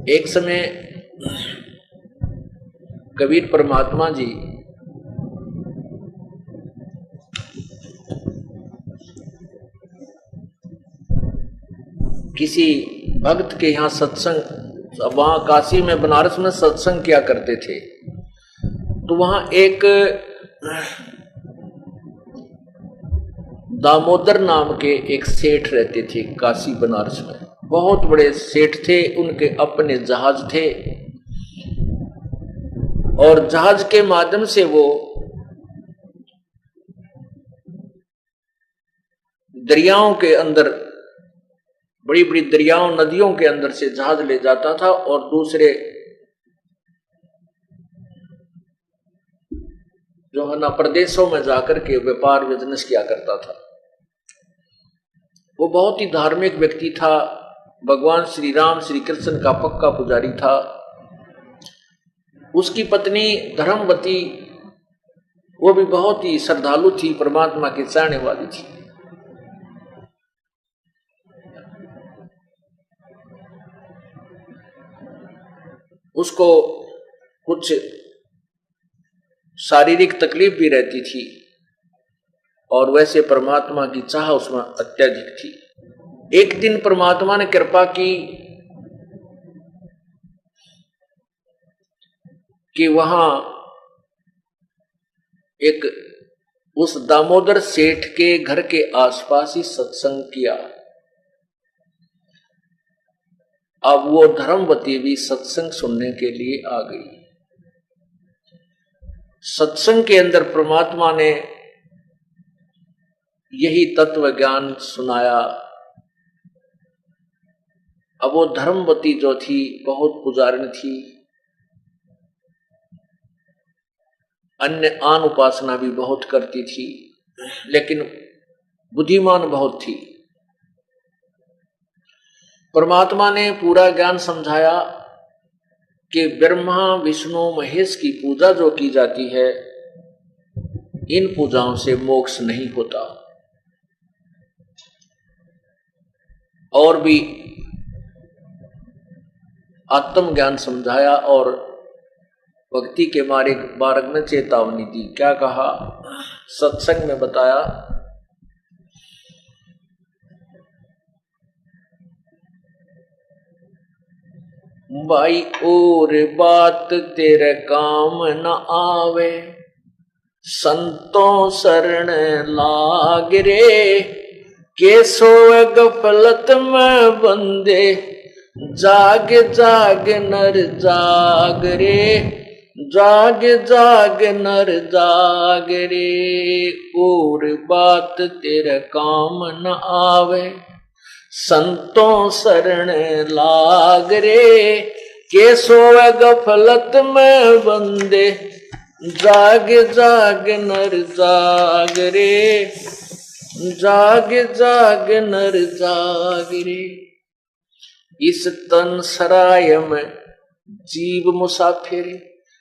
एक समय कबीर परमात्मा जी किसी भक्त के यहाँ सत्संग, वहां काशी में बनारस में सत्संग किया करते थे। तो वहां एक दामोदर नाम के एक सेठ रहते थे काशी बनारस में। बहुत बड़े सेठ थे, उनके अपने जहाज थे और जहाज के माध्यम से वो दरियाओं के अंदर, बड़ी बड़ी दरियाओं नदियों के अंदर से जहाज ले जाता था और दूसरे जो है ना प्रदेशों में जाकर के व्यापार बिजनेस किया करता था। वो बहुत ही धार्मिक व्यक्ति था, भगवान श्री राम श्री कृष्ण का पक्का पुजारी था। उसकी पत्नी धर्मवती, वो भी बहुत ही श्रद्धालु थी, परमात्मा की चाहने वाली थी। उसको कुछ शारीरिक तकलीफ भी रहती थी और वैसे परमात्मा की चाह उसमें अत्यधिक थी। एक दिन परमात्मा ने कृपा की कि वहां एक उस दामोदर सेठ के घर के आसपास ही सत्संग किया। अब वो धर्मवती भी सत्संग सुनने के लिए आ गई। सत्संग के अंदर परमात्मा ने यही तत्व ज्ञान सुनाया। अब वो धर्मवती जो थी बहुत पुजारिन थी, अन्य आन उपासना भी बहुत करती थी, लेकिन बुद्धिमान बहुत थी। परमात्मा ने पूरा ज्ञान समझाया कि ब्रह्मा विष्णु महेश की पूजा जो की जाती है, इन पूजाओं से मोक्ष नहीं होता। और भी आत्म ज्ञान समझाया और भक्ति के मार्ग में चेतावनी दी। क्या कहा? सत्संग में बताया, भाई और बात तेरे काम न आवे, संतों शरण लाग रे, के सोए गफलत में बंदे, जाग जाग नर जाग रे, जाग जाग नर जाग रे। और बात तेरे काम न आवे, संतों शरण लाग रे, के सोए गफलत में बंदे, जाग जाग नर जाग रे, जाग जाग नर जाग रे। इस तन सराय में जीव मुसाफिर,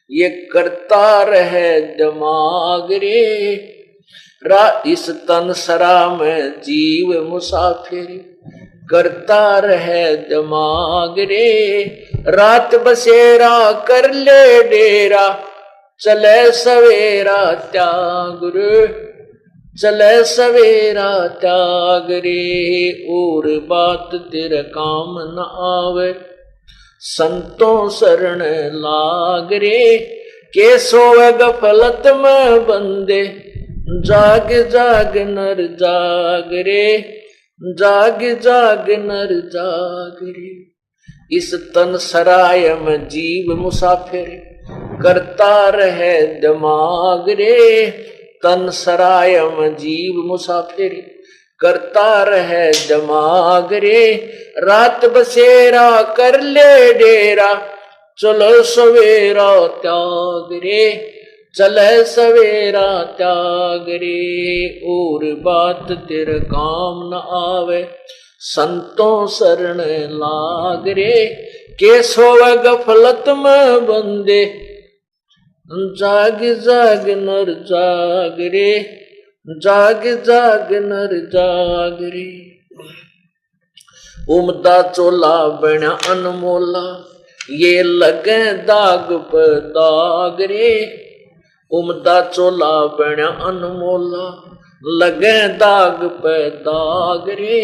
ये करता रहे दिमाग रे। इस तन सरा में जीव मुसाफिर, करता रहे दिमाग रे। रात बसेरा कर ले डेरा, चले सवेरा त्याग रे, चले सवेरा त्याग रे। और बात तेरे काम न आवे, संतों शरण लाग रे, के सोए गफलत में बंदे, जाग जाग नर जाग रे, जाग जाग नर जाग रे। इस तन सराय में जीव मुसाफिर, करता रहे दिमाग रे। तन सराय में जीव मुसाफिर, करता रहे दिमाग रे। रात बसेरा कर ले डेरा, चलो सवेरा त्याग रे, चले सवेरा त्याग रे। और बात तेरे काम न आवे, संतों शरण लाग रे, के सोवे गफलत में बंदे, जाग जाग नर जाग रे, जाग जाग नर जाग रे। उमदा चोला बना अनमोला, ये लगे दाग पे दाग रे, उमदा चोला बना अनमोला। लगे दाग पे दाग रे,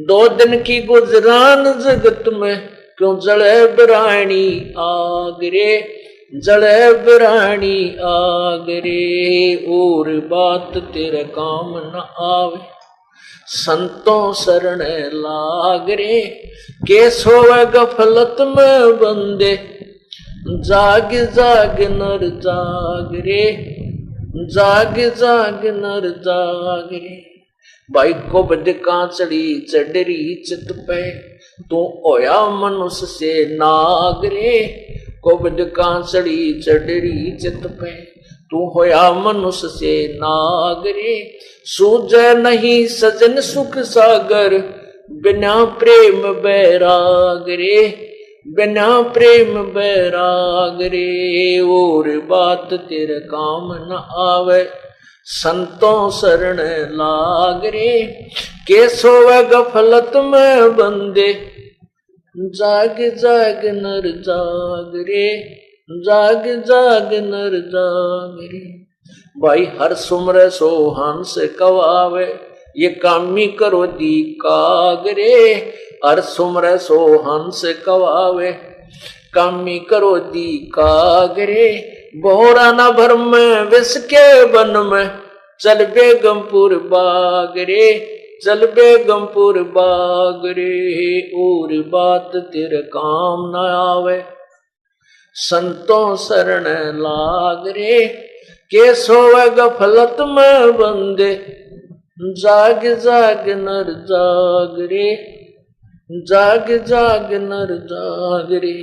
2 दिन की गुजरान जगत में, क्यों जले बिरानी आग रे, जले बिरानी आग रे। और बात तेरे काम न आवे, संतों शरण लाग रे। के सोवे गफलत में बंदे, जाग जाग नर जाग रे, जाग जाग नर जाग रे। भाई को बद कांचड़ी चढ़री चित पे, तू ओया मनुष्य से नाग रे। को बद कांचड़ी चढ़री चित पे, तू होया मनुष्य से नाग रे। सूझ नहीं सजन सुख सागर, बिना प्रेम बैराग रे, बिना प्रेम बैराग रे। और बात तेरे काम न आवे, संतों शरण लाग रे। के सोवे गफलत में बंदे, जाग जाग नर जाग रे, जाग जाग नर जाग रे। भाई हर सुमर सो हंस कवावे, ये कामी करो दी कागरे। हर सुमर सो हंस कवावे, कामी करो दी कागरे। बोरा न भर में विष के बन में, चल बेगमपुर बाग रे, चल बेगमपुर बाग रे। और बात तेरे काम न आवे, संतों शरण लाग रे। के सोवे गफलत में बंदे, जाग जाग नर जाग रे, जाग जाग नर जाग रे।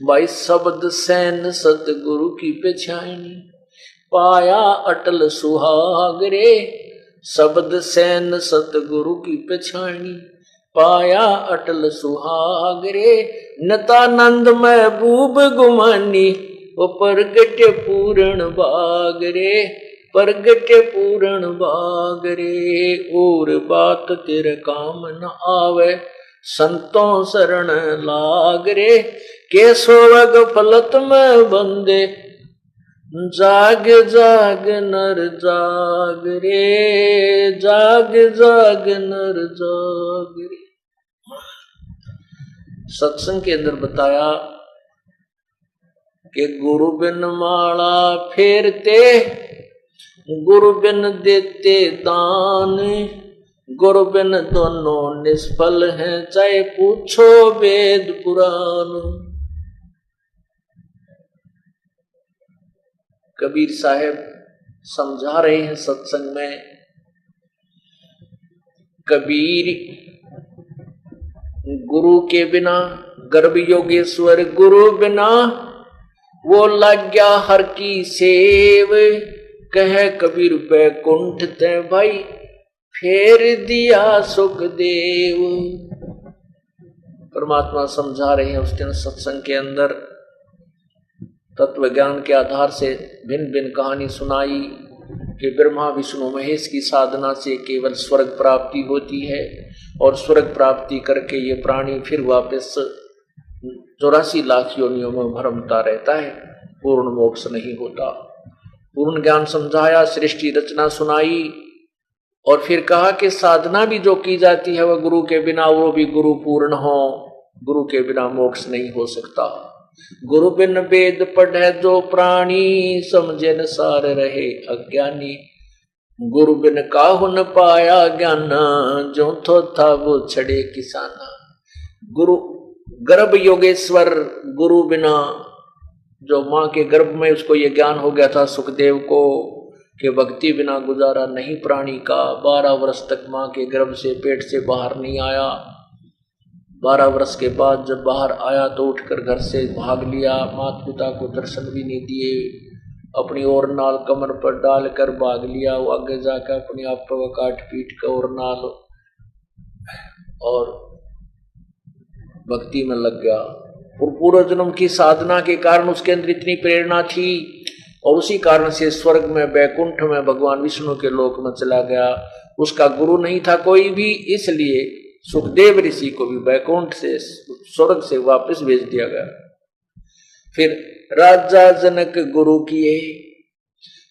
भाई शब्द सैन सतगुरु की पहचानी, पाया अटल सुहाग रे। शब्द सैन सतगुरु की पहचानी, पाया अटल सुहाग रे। नतानंद महबूब गुमानी, वो परगट पूर्ण बाग रे, परगट पूर्ण बाग रे। और बात तेरे काम न आवे, संतों शरण लाग रे। के सोवे गफलत में बंदे, जाग जाग नर जाग रे, जाग जाग नर जाग रे। सत्संग के अंदर बताया कि गुरु बिन माला फेरते, गुरु बिन देते दान। गुरु बिन दोनों निष्फल हैं, चाहे पूछो वेद पुराण। कबीर साहब समझा रहे हैं सत्संग में, कबीर गुरु के बिना, गर्भ योगेश्वर गुरु बिना, वो लग गया हर की सेव। कह कबीर बैकुंठ ते भाई, फेर दिया सुखदेव। परमात्मा समझा रहे हैं उस दिन सत्संग के अंदर, तत्व ज्ञान के आधार से भिन्न भिन्न कहानी सुनाई कि ब्रह्मा विष्णु महेश की साधना से केवल स्वर्ग प्राप्ति होती है, और स्वर्ग प्राप्ति करके ये प्राणी फिर वापस 84 लाख योनियों में भ्रमता रहता है, पूर्ण मोक्ष नहीं होता। पूर्ण ज्ञान समझाया, सृष्टि रचना सुनाई, और फिर कहा कि साधना भी जो की जाती है वह गुरु के बिना, वो भी गुरु पूर्ण हो। गुरु के बिना मोक्ष नहीं हो सकता। गुरु बिन वेद पढ़े जो प्राणी, समझे न सार रहे अज्ञानी। गुरु बिन काहु न पाया ज्ञान, जो थो था वो छड़े किसाना। गुरु गर्भ योगेश्वर गुरु बिना, जो माँ के गर्भ में उसको ये ज्ञान हो गया था सुखदेव को कि भक्ति बिना गुजारा नहीं प्राणी का। 12 वर्ष तक माँ के गर्भ से, पेट से बाहर नहीं आया। 12 वर्ष के बाद जब बाहर आया तो उठकर घर से भाग लिया, माता पिता को दर्शन भी नहीं दिए, अपनी और नाल कमर पर डालकर भाग लिया। वो आगे जाकर अपने आप पर काट पीट कर और नाल और भक्ति में लग गया। और पूर्व जन्म की साधना के कारण उसके अंदर इतनी प्रेरणा थी, और उसी कारण से स्वर्ग में, वैकुंठ में, भगवान विष्णु के लोक में चला गया। उसका गुरु नहीं था कोई भी, इसलिए सुखदेव ऋषि को भी वैकुंठ से स्वर्ग से वापस भेज दिया गया। फिर राजा जनक गुरु किए,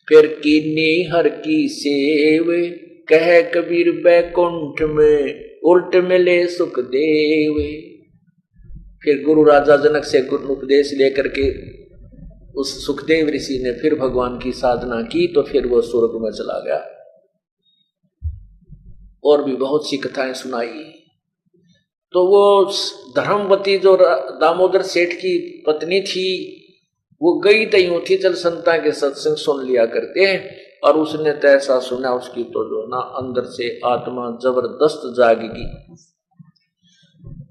फिर कीनी हर की सेव, कह कबीर वैकुंठ में उल्ट मिले सुखदेव। फिर गुरु राजा जनक से गुरु उपदेश लेकर के उस सुखदेव ऋषि ने फिर भगवान की साधना की, तो फिर वो स्वर्ग में चला गया। और भी बहुत सी कथाएं सुनाई। तो वो धर्मवती जो दामोदर सेठ की पत्नी थी, वो गई तई थी चल संता के सत्संग सुन लिया करते हैं, और उसने तो ऐसा सुना उसकी तो जो ना अंदर से आत्मा जबरदस्त जागेगी।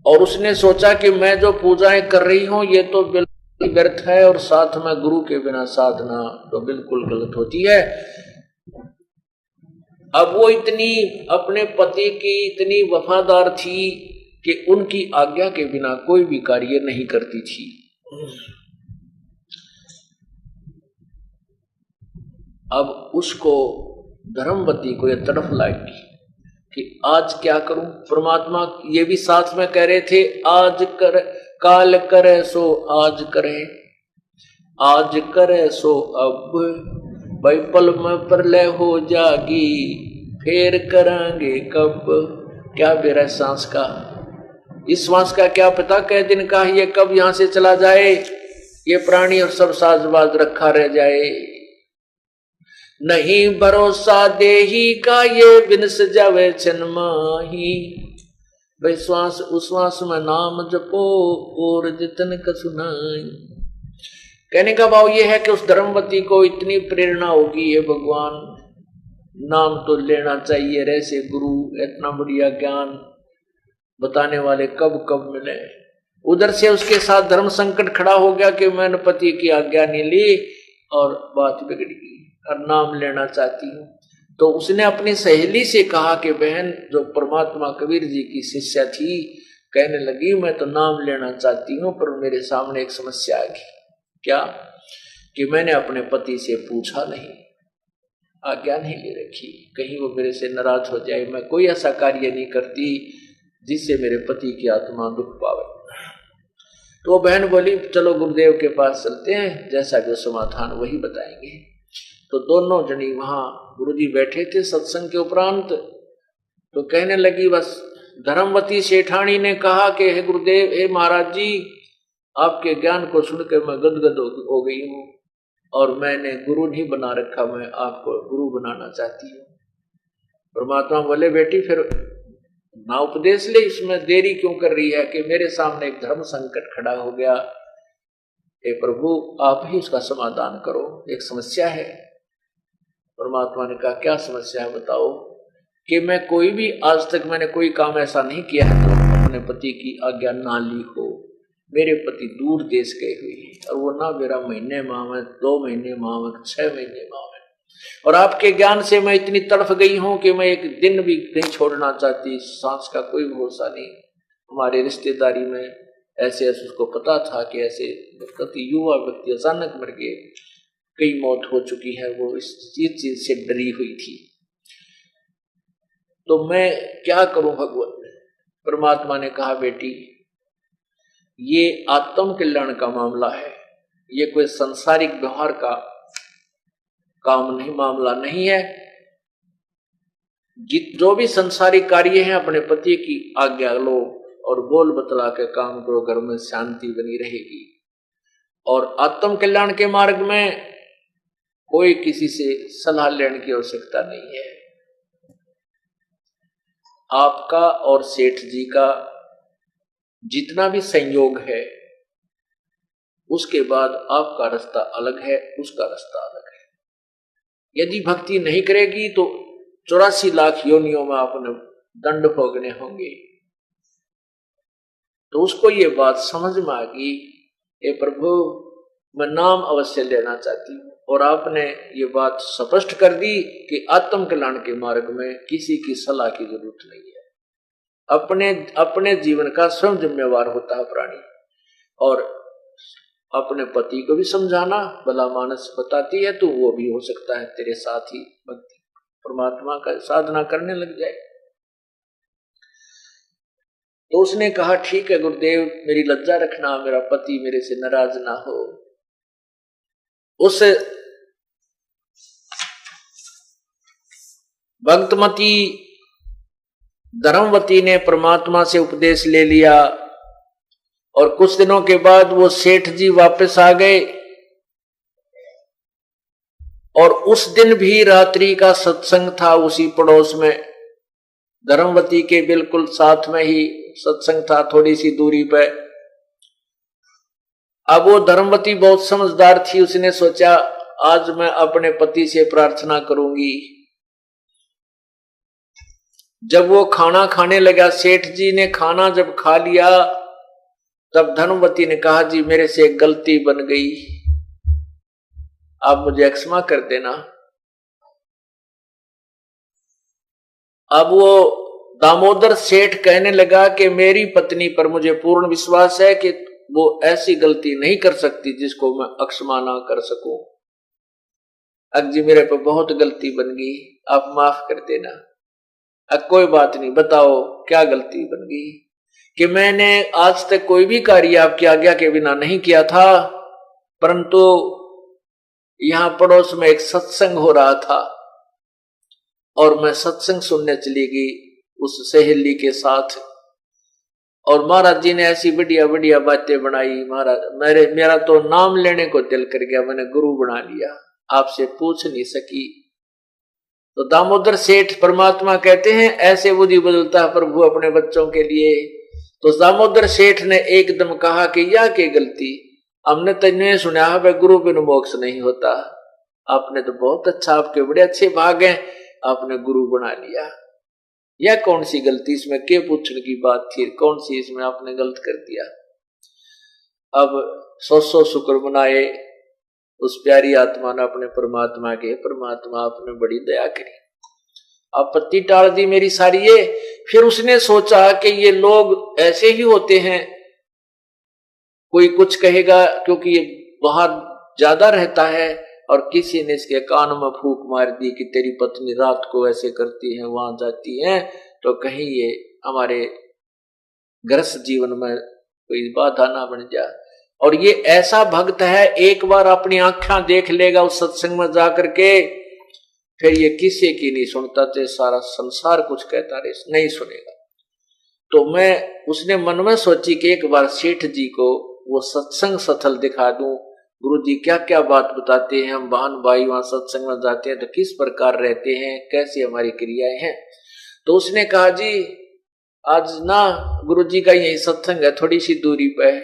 और उसने सोचा कि मैं जो पूजाएं कर रही हूं ये तो बिल्कुल व्यर्थ है, और साथ में गुरु के बिना साधना तो बिल्कुल गलत होती है। अब वो इतनी अपने पति की इतनी वफादार थी कि उनकी आज्ञा के बिना कोई भी कार्य नहीं करती थी। अब उसको धर्मवती को यह तड़फ लागी कि आज क्या करूं। परमात्मा ये भी साथ में कह रहे थे, आज कर काल करे सो आज करे, आज करे सो अब, भाई पल में प्रलय हो जागी, फिर करांगे कब। क्या बेरा है सांस का, इस श्वास का क्या पता कै दिन का ये कब यहां से चला जाए, ये प्राणी और सब साजबाज रखा रह जाए। नहीं भरोसा देही का ये बिन सजावे छनमाही, भाई श्वास उश्वास में नाम जपो और जितन का सुनाई। कहने का भाव ये है कि उस धर्मवती को इतनी प्रेरणा होगी, ये भगवान नाम तो लेना चाहिए, ऐसे गुरु इतना बढ़िया ज्ञान बताने वाले कब कब मिले। उधर से उसके साथ धर्म संकट खड़ा हो गया कि मैंने पति की आज्ञा नहीं ली और बात बिगड़ गई और नाम लेना चाहती हूँ। तो उसने अपनी सहेली से कहा कि बहन जो परमात्मा कबीर जी की शिष्या थी, कहने लगी मैं तो नाम लेना चाहती हूँ, पर मेरे सामने एक समस्या आ गई। क्या कि मैंने अपने पति से पूछा नहीं, आज्ञा नहीं ले रखी, कहीं वो मेरे से नाराज हो जाए। मैं कोई ऐसा कार्य नहीं करती जिससे मेरे पति की आत्मा दुख पावे। तो वो बहन बोली चलो गुरुदेव के पास चलते हैं, जैसा जो समाधान वही बताएंगे। तो दोनों जनी वहां गुरुजी बैठे थे सत्संग के उपरांत। तो कहने लगी बस धर्मवती सेठानी ने कहा कि हे गुरुदेव, हे महाराज जी, आपके ज्ञान को सुनकर मैं गदगद हो गई हूँ और मैंने गुरु नहीं बना रखा, मैं आपको गुरु बनाना चाहती हूँ। परमात्मा बोले बेटी फिर ना उपदेश ले, इसमें देरी क्यों कर रही है कि मेरे सामने एक धर्म संकट खड़ा हो गया। हे प्रभु आप ही उसका समाधान करो, एक समस्या है। परमात्मा ने कहा क्या समस्या है बताओ। कि मैं कोई भी आज तक मैंने कोई काम ऐसा नहीं किया है तो अपने पति की आज्ञा ना ली हो। मेरे पति दूर देश गए हुए हैं और वो ना मेरा महीने माह में, 2 महीने माह में, 6 महीने माह में, और आपके ज्ञान से मैं इतनी तड़फ गई हूं कि मैं एक दिन भी नहीं छोड़ना चाहती। सांस का कोई भरोसा नहीं। हमारे रिश्तेदारी में ऐसे उसको पता था कि ऐसे व्यक्ति, युवा व्यक्ति अचानक मर गए, कई मौत हो चुकी है, वो इस चीज से डरी हुई थी। तो मैं क्या करूं भगवान। परमात्मा ने कहा बेटी ये आत्म कल्याण का मामला है, ये कोई सांसारिक व्यवहार का काम नहीं, मामला नहीं है। जो भी संसारिक कार्य हैं अपने पति की आज्ञा लो और बोल बतला के काम करो, घर में शांति बनी रहेगी। और आत्म कल्याण के मार्ग में कोई किसी से सलाह लेने की आवश्यकता नहीं है। आपका और सेठ जी का जितना भी संयोग है उसके बाद आपका रास्ता अलग है, उसका रास्ता अलग है। यदि भक्ति नहीं करेगी तो 84 लाख योनियों में आपने दंड भोगने होंगे। तो उसको ये बात समझ में आ गई, हे प्रभु मैं नाम अवश्य लेना चाहती हूँ। और आपने ये बात स्पष्ट कर दी कि आत्म कल्याण के मार्ग में किसी की सलाह की जरूरत नहीं है। अपने जीवन का स्वयं जिम्मेवार होता है प्राणी। और अपने पति को भी समझाना, भला मानस बताती है तो वो भी हो सकता है तेरे साथ ही भक्ति परमात्मा का साधना करने लग जाए। तो उसने कहा ठीक है गुरुदेव, मेरी लज्जा रखना, मेरा पति मेरे से नाराज ना हो। उस भक्तमती धर्मवती ने परमात्मा से उपदेश ले लिया और कुछ दिनों के बाद वो सेठ जी वापस आ गए और उस दिन भी रात्रि का सत्संग था उसी पड़ोस में, धर्मवती के बिल्कुल साथ में ही सत्संग था, थोड़ी सी दूरी पे। अब वो धर्मवती बहुत समझदार थी, उसने सोचा आज मैं अपने पति से प्रार्थना करूंगी। जब वो खाना खाने लगा, सेठ जी ने खाना जब खा लिया, तब धर्मवती ने कहा जी मेरे से एक गलती बन गई, आप मुझे क्षमा कर देना। अब वो दामोदर सेठ कहने लगा कि मेरी पत्नी पर मुझे पूर्ण विश्वास है कि वो ऐसी गलती नहीं कर सकती जिसको मैं क्षमा ना कर सकूं। अब जी मेरे पर बहुत गलती बन गई, आप माफ कर देना। अब कोई बात नहीं, बताओ क्या गलती बन गई? कि मैंने आज तक कोई भी कार्य आपकी आज्ञा के बिना नहीं किया था, परंतु यहां पड़ोस में एक सत्संग हो रहा था और मैं सत्संग सुनने चली गई उस सहेली के साथ, और महाराज जी ने ऐसी बढ़िया बढ़िया बातें बनाई। महाराज मेरा तो नाम लेने को दिल कर गया, मैंने गुरु बना लिया, आपसे पूछ नहीं सकी। तो दामोदर सेठ परमात्मा कहते हैं ऐसे बुद्धि बदलता है प्रभु अपने बच्चों के लिए। तो दामोदर सेठ ने एकदम कहा कि या के गलती, हमने तन्ने सुना है गुरु बिन मोक्ष नहीं होता। आपने तो बहुत अच्छा, आपके बड़े अच्छे भाग हैं, आपने गुरु बना लिया। यह कौन सी गलती, इसमें के पूछने की बात थी, कौन सी इसमें आपने गलत कर दिया। अब 100 शुक्र मनाए उस प्यारी आत्मा ने अपने परमात्मा के, परमात्मा आपने बड़ी दया करी, आपत्ति टाल दी मेरी सारी ये। फिर उसने सोचा कि ये लोग ऐसे ही होते हैं, कोई कुछ कहेगा क्योंकि ये बाहर ज्यादा रहता है, और किसी ने इसके कान में फूंक मार दी कि तेरी पत्नी रात को ऐसे करती है, वहां जाती है, तो कहीं ये हमारे गृहस्थ जीवन में कोई बाधा ना बन जाए। और ये ऐसा भक्त है, एक बार अपनी आंखें देख लेगा उस सत्संग में जाकर के, फिर ये किसी की नहीं सुनता, तो सारा संसार कुछ कहता रहे नहीं सुनेगा। तो उसने मन में सोची कि एक बार सेठ जी को वो सत्संग स्थल दिखा दूं, गुरु जी क्या क्या बात बताते हैं, हम बहन भाई वहां सत्संग में जाते हैं तो किस प्रकार रहते हैं, कैसी हमारी क्रियाएं हैं। तो उसने कहा जी आज ना गुरु जी का यही सत्संग है, थोड़ी सी दूरी पे है,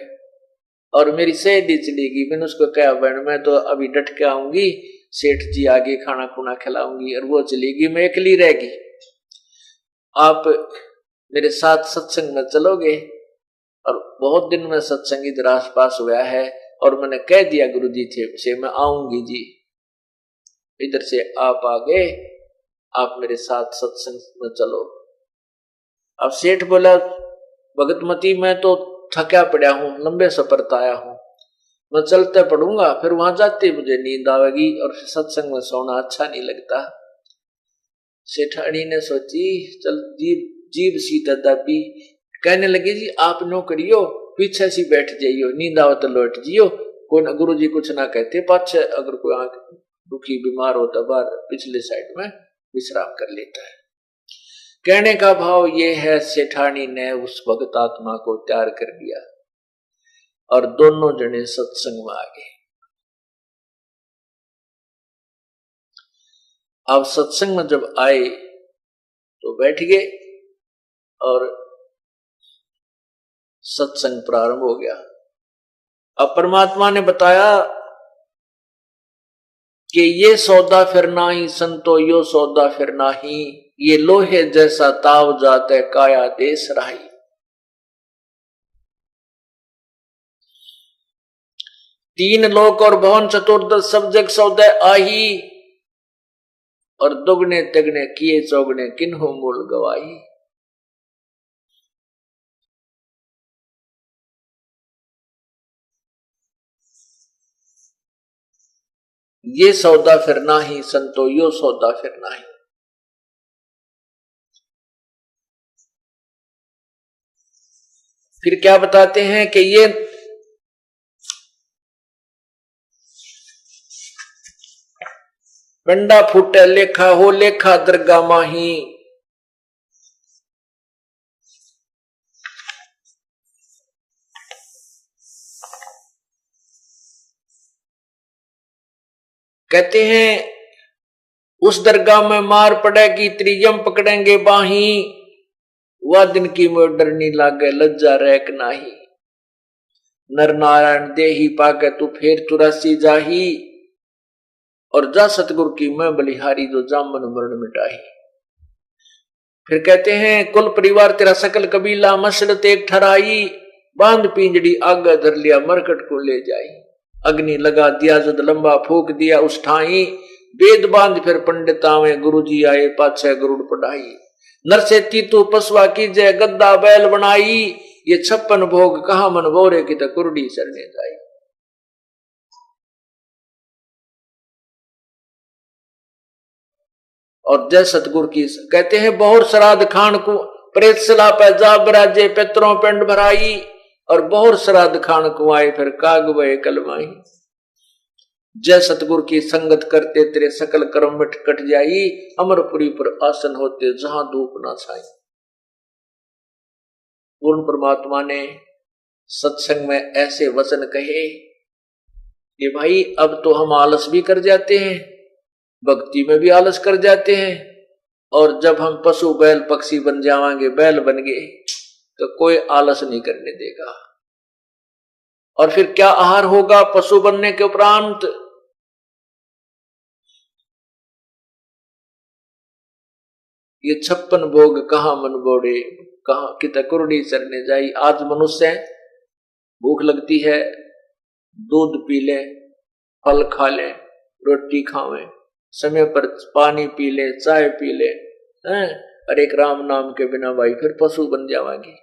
और मेरी सहेली चलेगी। मैंने उसको कहा बहन मैं तो अभी डट के आऊंगी, सेठ जी आगे खाना खुना खिलाऊंगी, और वो चलेगी, मैं अकेली रहेगी, आप मेरे साथ सत्संग में चलोगे। और बहुत दिन में सत्संग इधर आस पास हुआ है, और मैंने कह दिया गुरु जी से मैं आऊंगी जी, इधर से आप आ गए, आप मेरे साथ सत्संग में चलो। अब सेठ बोला भगतमती मैं तो थका पड़ा हूं, लंबे सफर से आया हूं, मैं चलते पड़ूंगा, फिर वहां जाते मुझे नींद आवेगी और फिर सत्संग में सोना अच्छा नहीं लगता। सेठानी ने सोची, चल जीभ सीधा दाबी, कहने लगी जी आप नो करियो, पीछे सी बैठ जाइयो, नींद आओ तो लौट जियो, कोई गुरु जी कुछ ना कहते, पाछे अगर कोई आंख दुखी बीमार होता बाहर पिछले साइड में विश्राम कर लेता है। कहने का भाव ये है, सेठानी ने उस भगत आत्मा को तैयार कर दिया और दोनों जने सत्संग में आ गए। अब सत्संग में जब आए तो बैठ गए और सत्संग प्रारंभ हो गया। अब परमात्मा ने बताया कि ये सौदा फिर नाही संतो यो सौदा फिर नाही, ये लोहे जैसा ताव जाते काया देश राही। तीन लोक और भवन चतुर्दश सब जग सौदे आही, और दुगने तिगने किए चौगने किन्हों मूल गवाही। ये सौदा फिर नाही संतो यो सौदा फिर नाही। फिर क्या बताते हैं कि ये पंडा फूटे लेखा हो लेखा दरगाह माही। कहते हैं उस दरगाह में मार पड़ेगी त्रियम पकड़ेंगे बाही, वह दिन की मोह डरनी लागे लज्जा रैक नाही। नर नारायण दे ही पाके तू फेर तुरासी जाही, और जा सतगुरु की मैं बलिहारी जो जामन मरण मिटाही। फिर कहते हैं कुल परिवार तेरा सकल कबीला मसलत एक ठहराई, बांध पिंजड़ी आगे धर लिया मरकट को ले जाई। अग्नि लगा दिया जद लंबा फूक दिया उस ठाई, वेद बांध फिर पंडित आवे गुरु जी आए पाछे गरुड़ पढ़ाई। नरसेती तू पसवा की जय गद्दा बैल बनाई, ये 56 भोग कहा मन बोरे की कुरडी सरने जाई। और जय सतगुरु की कहते हैं बहुत श्राद्ध खान को प्रेत सला पे जा बराजे पितरों पिंड भराई, और बहुत श्राद्ध खान को आए फिर काग वे कलमाई। जय सतगुरु की संगत करते तेरे सकल कर्म मिट कट जाई, अमरपुरी पर आसन होते जहां धूप ना छाई। पूर्ण परमात्मा ने सत्संग में ऐसे वचन कहे कि भाई अब तो हम आलस भी कर जाते हैं, भक्ति में भी आलस कर जाते हैं, और जब हम पशु बैल पक्षी बन जाएंगे, बैल बन गए, तो कोई आलस नहीं करने देगा। और फिर क्या आहार होगा पशु बनने के उपरांत? ये 56 भोग कहां मन बोड़े, कहां कित कुरडी चरने जाई। आज मनुष्य भूख लगती है, दूध पी ले, फल खा ले, रोटी खावे, समय पर पानी पी ले, चाय पी ले, अरे एक राम नाम के बिना भाई फिर पशु बन जाएंगे।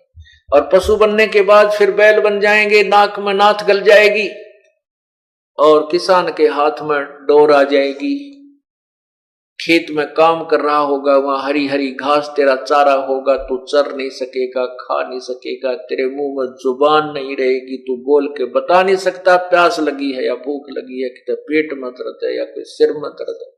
और पशु बनने के बाद फिर बैल बन जाएंगे, नाक में नाथ गल जाएगी, और किसान के हाथ में डोर आ जाएगी। खेत में काम कर रहा होगा, वहां हरी हरी घास तेरा चारा होगा, तू चर नहीं सकेगा, खा नहीं सकेगा, तेरे मुंह में जुबान नहीं रहेगी, तू बोल के बता नहीं सकता प्यास लगी है या भूख लगी है, कि पेट में दर्द है या कोई सिर में दर्द है।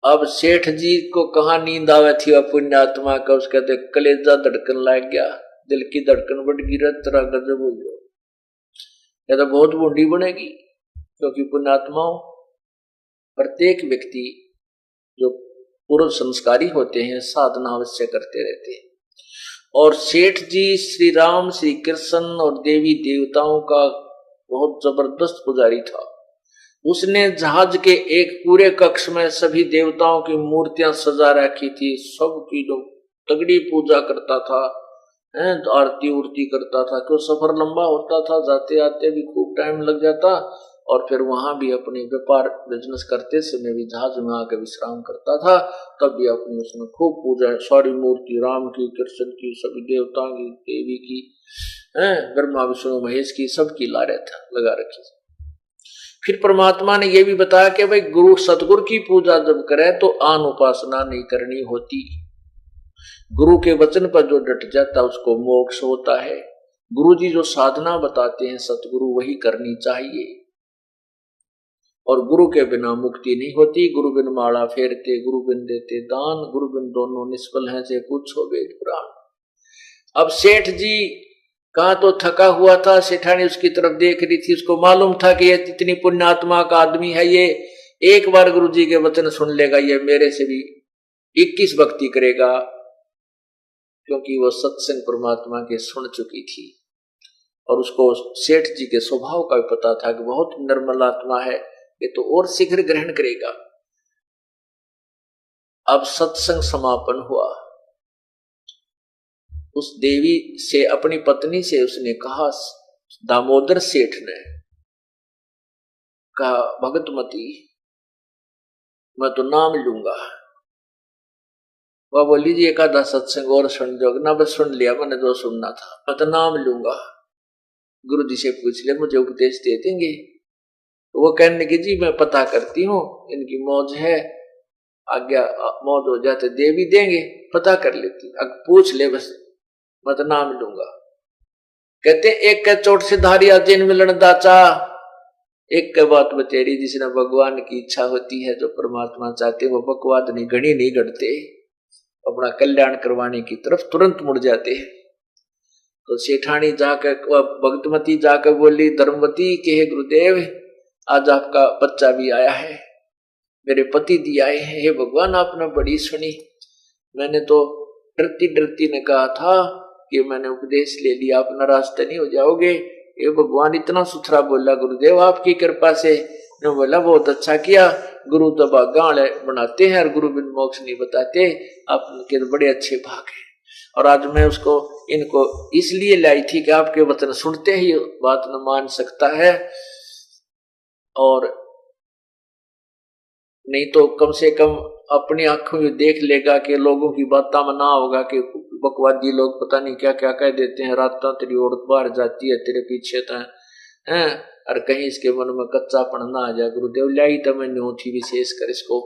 अब सेठ जी को कहा नींद आवे थी पुण्यात्मा का, उसके कहते कलेजा धड़कन लग गया, दिल की धड़कन बढ़ गई, तरह गजब हो गया, या तो बहुत बूढ़ी बनेगी। क्योंकि पुण्यात्माओं प्रत्येक व्यक्ति जो पूर्व संस्कारी होते हैं साधना अवश्य करते रहते हैं। और सेठ जी श्री राम श्री कृष्ण और देवी देवताओं का बहुत जबरदस्त पुजारी था। उसने जहाज के एक पूरे कक्ष में सभी देवताओं की मूर्तियां सजा रखी थी, सबकी जो तगड़ी पूजा करता था, आरती उरती करता था, क्यों सफर लंबा होता था, जाते आते भी खूब टाइम लग जाता, और फिर वहां भी अपने व्यापार बिजनेस करते समय भी जहाज में आकर विश्राम करता था, तब भी अपनी उसमें खूब पूजा, सारी मूर्ति राम की, कृष्ण की, सभी देवताओं की, देवी की, ब्रह्मा विष्णु महेश की, सबकी ला रहा था, लगा रखी। फिर परमात्मा ने यह भी बताया कि भाई गुरु सतगुरु की पूजा जब करे तो आन उपासना नहीं करनी होती। गुरु के वचन पर जो डट जाता उसको मोक्ष होता है। गुरु जी जो साधना बताते हैं सतगुरु वही करनी चाहिए, और गुरु के बिना मुक्ति नहीं होती। गुरु बिन माला फेरते, गुरु बिन देते दान, गुरु बिन दोनों निष्फल हैं से कुछ हो वेद पुराण। अब सेठ जी कहा तो थका हुआ था, सेठानी उसकी तरफ देख रही थी, उसको मालूम था कि ये इतनी पुण्यात्मा का आदमी है, ये एक बार गुरु जी के वचन सुन लेगा, ये मेरे से भी 21 भक्ति करेगा, क्योंकि वो सत्संग परमात्मा के सुन चुकी थी। और उसको सेठ जी के स्वभाव का भी पता था कि बहुत निर्मल आत्मा है, ये तो और शीघ्र ग्रहण करेगा। अब सत्संग समापन हुआ। उस देवी से, अपनी पत्नी से उसने कहा, दामोदर सेठ ने कहा, भगतमती मैं तो नाम लूंगा। वह बोली जी एक आधा सत्संग और सुन जोग ना, बस सुन लिया मैंने जो सुनना था, मैं तो नाम लूंगा। गुरु जी से पूछ ले मुझे उपदेश दे देंगे। तो वो कहने लगी जी मैं पता करती हूँ, इनकी मौज है, आज्ञा मौत हो जाते दे भी देंगे, पता कर लेती, अब पूछ ले बस, मत नाम लूंगा। कहते एक के चोट से धारिया जिन मिलन दाचा, एक के बात बतेरी, जिसने भगवान की इच्छा होती है, जो परमात्मा चाहते वो बकवाद नहीं, घड़ी नहीं घड़ते, अपना कल्याण करवाने की तरफ तुरंत मुड़ जाते हैं। तो सेठानी जाकर भगतमती जाकर बोली, धर्मवती के हे गुरुदेव, आज आपका बच्चा भी आया है, मेरे पति दी आए हैं। हे भगवान, आपने बड़ी सुनी, मैंने तो डरती डरती ने कहा था कि मैंने उपदेश ले लिया, आप नाराज तो नहीं हो जाओगे। ये भगवान इतना सुथरा बोला, गुरुदेव आपकी कृपा से। ने बोला बहुत अच्छा किया, गुरु तो भाग्य बनाते हैं और गुरु बिन मोक्ष नहीं बताते, आपके तो बड़े अच्छे भाग हैं। और आज मैं उसको इनको इसलिए लाई थी कि आपके वचन सुनते ही बात न मान सकता है, और नहीं तो कम से कम अपनी आंखों में देख लेगा कि लोगों की बातों में ना होगा कि बकवादी लोग पता नहीं क्या क्या कह देते हैं, रात तेरी औरत बाहर जाती है तेरे पीछे हैं, और कहीं इसके मन में कच्चापन ना आ जाए। गुरुदेव लाई तो मैं न्यू थी विशेष कर इसको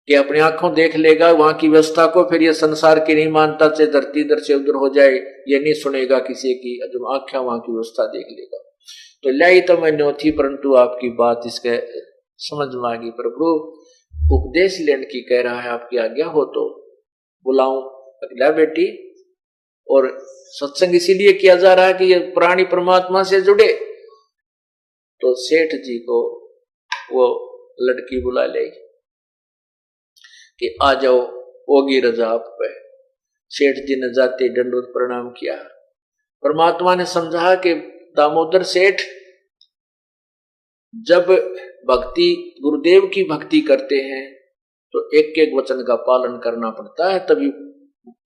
कि अपनी आंखों देख लेगा वहां की व्यवस्था को, फिर ये संसार की नहीं मानता से धरती इधर से उधर हो जाए, ये नहीं सुनेगा किसी की, जब आंखें वहां की व्यवस्था देख लेगा। तो लाई तो मैं न्यू थी, परंतु आपकी बात इसके समझ में आ गई। प्रभु उपदेश लेने की कह रहा है, आपकी आज्ञा हो तो बुलाऊं अगला बेटी। और सत्संग इसीलिए किया जा रहा है कि ये प्राणी परमात्मा से जुड़े। तो सेठ जी को वो लड़की बुला ले कि आ जाओ, होगी रजा आप पे। सेठ जी ने जाते दंडवत प्रणाम किया। परमात्मा ने समझा कि दामोदर सेठ जब भक्ति गुरुदेव की भक्ति करते हैं तो एक एक वचन का पालन करना पड़ता है, तभी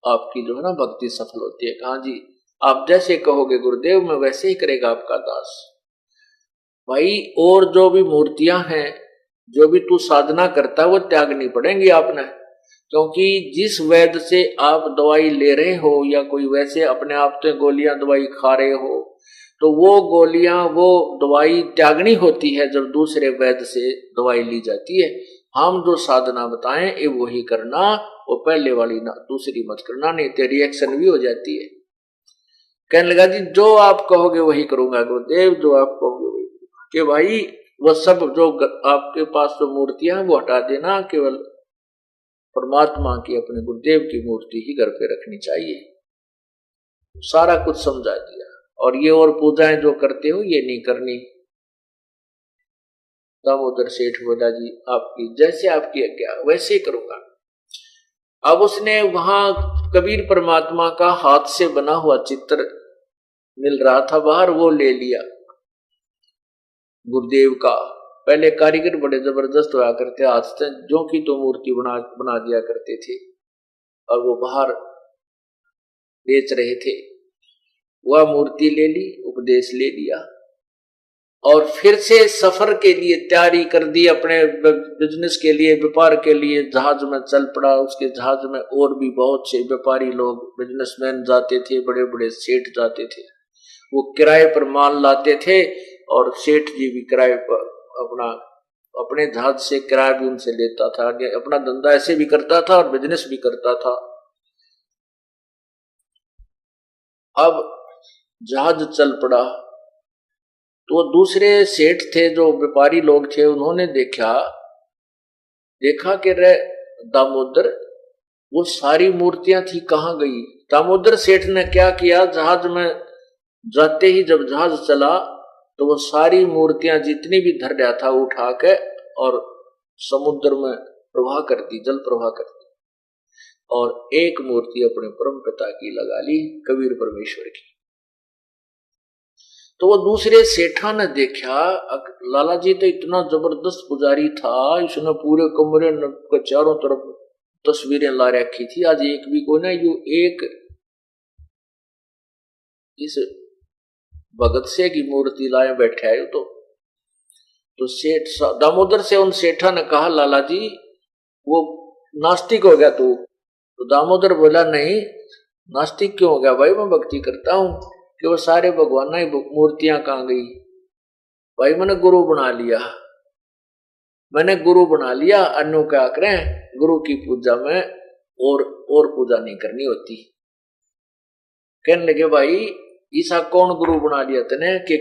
आपकी जो है ना भक्ति सफल होती है। कहा जी आप जैसे कहोगे गुरुदेव, मैं वैसे ही करेगा आपका दास। भाई और जो भी मूर्तियां हैं, जो भी तू साधना करता है वो त्यागनी पड़ेंगी आपने, क्योंकि जिस वैद्य से आप दवाई ले रहे हो या कोई वैसे अपने आप से गोलियां दवाई खा रहे हो, तो वो गोलियां वो दवाई त्यागनी होती है जब दूसरे वैद्य से दवाई ली जाती है। हम जो साधना बताएं ये वही करना, वो पहले वाली ना, दूसरी मत करना, नहीं तो रिएक्शन भी हो जाती है। कहने लगा जी जो आप कहोगे वही करूंगा गुरुदेव, जो आप कहोगे वही। कि भाई वो सब जो आपके पास जो मूर्तियां हैं वो हटा देना, केवल परमात्मा की अपने गुरुदेव की मूर्ति ही घर पे रखनी चाहिए। सारा कुछ समझा दिया। और ये और पूजाएं जो करते हो ये नहीं करनी। दामोदर सेठ बोला जी आपकी जैसे आपकी आज्ञा वैसे ही करूंगा। अब उसने वहां कबीर परमात्मा का हाथ से बना हुआ चित्र मिल रहा था बाहर, वो ले लिया गुरुदेव का। पहले कारीगर बड़े जबरदस्त हुआ करते, हाथ से जो की तो मूर्ति बना दिया करते थे, और वो बाहर बेच रहे थे। वह मूर्ति ले ली, उपदेश ले लिया, और फिर से सफर के लिए तैयारी कर दी, अपने बिजनेस के लिए, व्यापार के लिए जहाज में चल पड़ा। उसके जहाज में और भी बहुत से व्यापारी लोग, बिजनेसमैन जाते थे, बड़े बड़े सेठ जाते थे। वो किराए पर माल लाते थे, और सेठ जी भी किराए पर अपने जहाज से किराया भी उनसे लेता था। अपना धंधा ऐसे भी करता था और बिजनेस भी करता था। अब जहाज चल पड़ा तो दूसरे सेठ थे जो व्यापारी लोग थे, उन्होंने देखा कि रे दामोदर वो सारी मूर्तियां थी कहां गई। दामोदर सेठ ने क्या किया, जहाज में जाते ही जब जहाज चला तो वो सारी मूर्तियां जितनी भी धर रहा था उठा के और समुद्र में प्रवाह कर दी, जल प्रवाह कर दी, और एक मूर्ति अपने परम पिता की लगा ली, कबीर परमेश्वर की। तो वो दूसरे सेठा ने देखा, लाला जी तो इतना जबरदस्त पुजारी था, इसने पूरे कमरे के चारों तरफ तस्वीरें ला रखी थी, आज एक भी कोई ना, यू एक इस भगत से की मूर्ति लाए बैठे है। तो सेठ दामोदर से उन सेठा ने कहा लाला जी वो नास्तिक हो गया तू। तो दामोदर बोला नहीं नास्तिक क्यों हो गया भाई, मैं भक्ति करता हूं। कि वो सारे भगवान की मूर्तियां कहां गई भाई, मैंने गुरु बना लिया। मैंने गुरु बना लिया, अन्यों क्या करें, गुरु की पूजा में और पूजा नहीं करनी होती। कहने लगे भाई ईसा कौन गुरु बना लिया तने, कि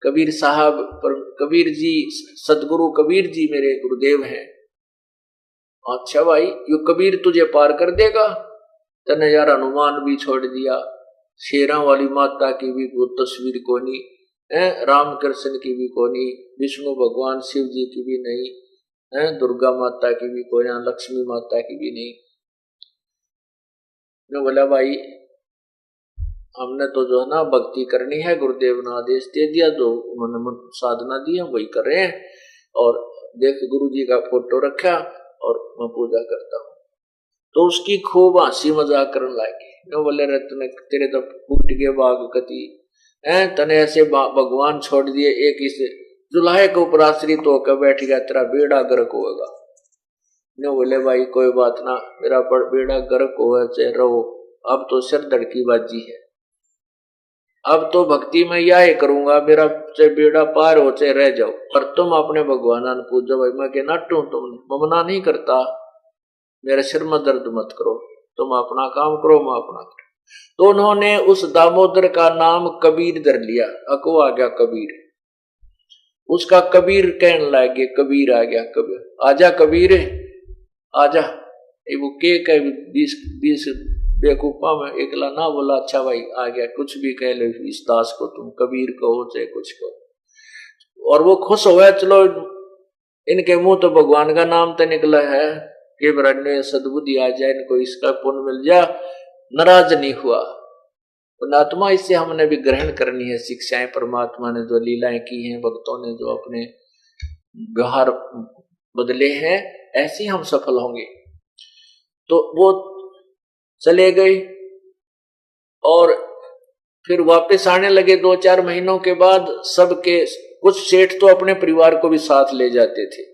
कबीर साहब, कबीर जी, सदगुरु कबीर जी मेरे गुरुदेव हैं। अच्छा भाई, यो कबीर तुझे पार कर देगा? तने यार हनुमान भी छोड़ दिया, शेरा वाली माता की भी वो तस्वीर को नहीं है, राम कृष्ण की भी को नहीं, विष्णु भगवान शिव जी की भी नहीं है, दुर्गा माता की भी कोई ना, लक्ष्मी माता की भी नहीं। मैं बोला भाई हमने तो जो है ना भक्ति करनी है, गुरुदेव ने आदेश दे दिया, जो उन्होंने साधना दी है वही कर रहे हैं। और देख गुरु जी का फोटो रखा और मैं पूजा करता हूँ। तो उसकी खूब हंसी मजाक करने लगे। मैं बोले रत्न तेरे तो फूट गए बाग कति है, तने ऐसे भगवान छोड़ दिए, एक इस जुलाहे के ऊपर आश्रित होकर बैठ गया, तेरा बेड़ा गर्क होगा। ने बोले भाई कोई बात ना, मेरा बेड़ा गर्क होगा चाहे रहो, अब तो सिर धड़की बाजी है, अब तो भक्ति में यह करूंगा, मेरा चाहे बेड़ा पार हो चाहे रह जाओ, पर तुम अपने भगवान पूजो। भाई मैं कहना तुम मना नहीं करता, मेरे सिर में दर्द मत करो, तुम अपना काम करो मैं अपना करो। तो उन्होंने उस दामोदर का नाम कबीर धर लिया, अको आ गया कबीर। उसका कबीर कहने लगे, कबीर आ गया, कबीर आजा कबीर आजा। वो के 20 बेकूफा में एकला ना बोला, अच्छा भाई आ गया, कुछ भी कह लो इस दास को, तुम कबीर कहो चाहे कुछ कहो। और वो खुश हुआ, चलो इनके मुंह तो भगवान का नाम तो निकला है, कि ब्रह्म सद्बुद्धि आ जाए, इनको इसका पुण्य मिल जा, नाराज नहीं हुआ। पुण्यात्मा इससे हमने भी ग्रहण करनी है शिक्षाएं, परमात्मा ने जो लीलाएं की हैं, भक्तों ने जो अपने व्यवहार बदले हैं, ऐसे हम सफल होंगे। तो वो चले गए और फिर वापस आने लगे 2-4 महीनों के बाद। सबके कुछ सेठ तो अपने परिवार को भी साथ ले जाते थे,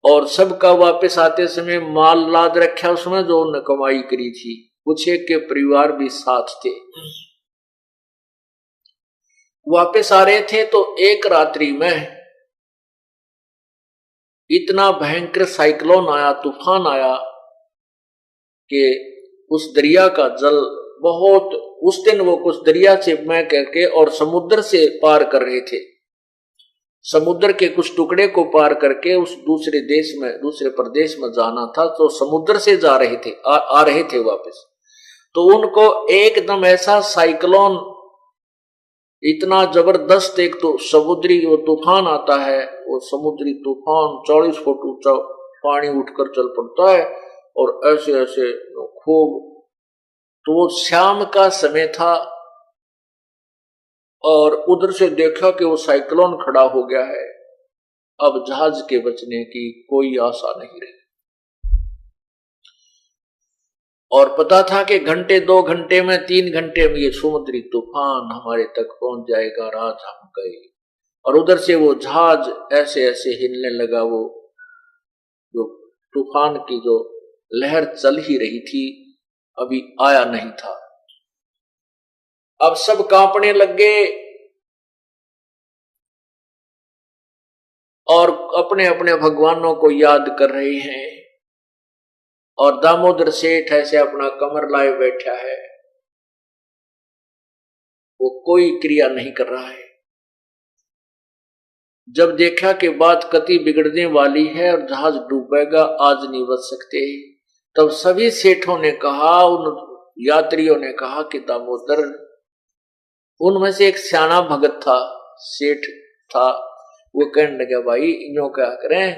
और सबका वापस आते समय माल लाद रखा उसमें जो उन्होंने कमाई करी थी, कुछ एक के परिवार भी साथ थे। वापस आ रहे थे तो एक रात्रि में इतना भयंकर साइक्लोन आया, तूफान आया कि उस दरिया का जल बहुत, उस दिन वो कुछ दरिया से मैं करके और समुद्र से पार कर रहे थे, समुद्र के कुछ टुकड़े को पार करके उस दूसरे देश में, दूसरे प्रदेश में जाना था। तो समुद्र से जा रहे थे, आ रहे थे वापस। तो उनको एकदम ऐसा साइक्लोन, इतना जबरदस्त, एक तो समुद्री वो तूफान आता है, वो समुद्री तूफान 40 फुट ऊंचा पानी उठकर चल पड़ता है, और ऐसे ऐसे खूब। तो वो शाम का समय था, और उधर से देखा कि वो साइक्लोन खड़ा हो गया है, अब जहाज के बचने की कोई आशा नहीं रही। और पता था कि घंटे 2 घंटे में 3 घंटे में ये समुद्री तूफान हमारे तक पहुंच जाएगा, रात हम गए। और उधर से वो जहाज ऐसे ऐसे हिलने लगा, वो जो तूफान की जो लहर चल ही रही थी, अभी आया नहीं था। अब सब कांपने लग गए और अपने अपने भगवानों को याद कर रहे हैं। और दामोदर सेठ ऐसे अपना कमर लाए बैठा है, वो कोई क्रिया नहीं कर रहा है। जब देखा कि बात कति बिगड़ने वाली है और जहाज डूबेगा, आज नहीं बच सकते, तब सभी सेठों ने कहा, उन यात्रियों ने कहा कि दामोदर, उनमें से एक सियाना भगत था, सेठ था, वो कहने लगा भाई इन्हों क्या करें,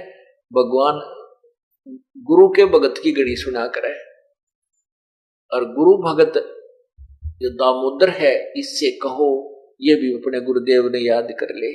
भगवान गुरु के भगत की गणी सुना करे, और गुरु भगत जो दामोदर है इससे कहो ये भी अपने गुरुदेव ने याद कर ले।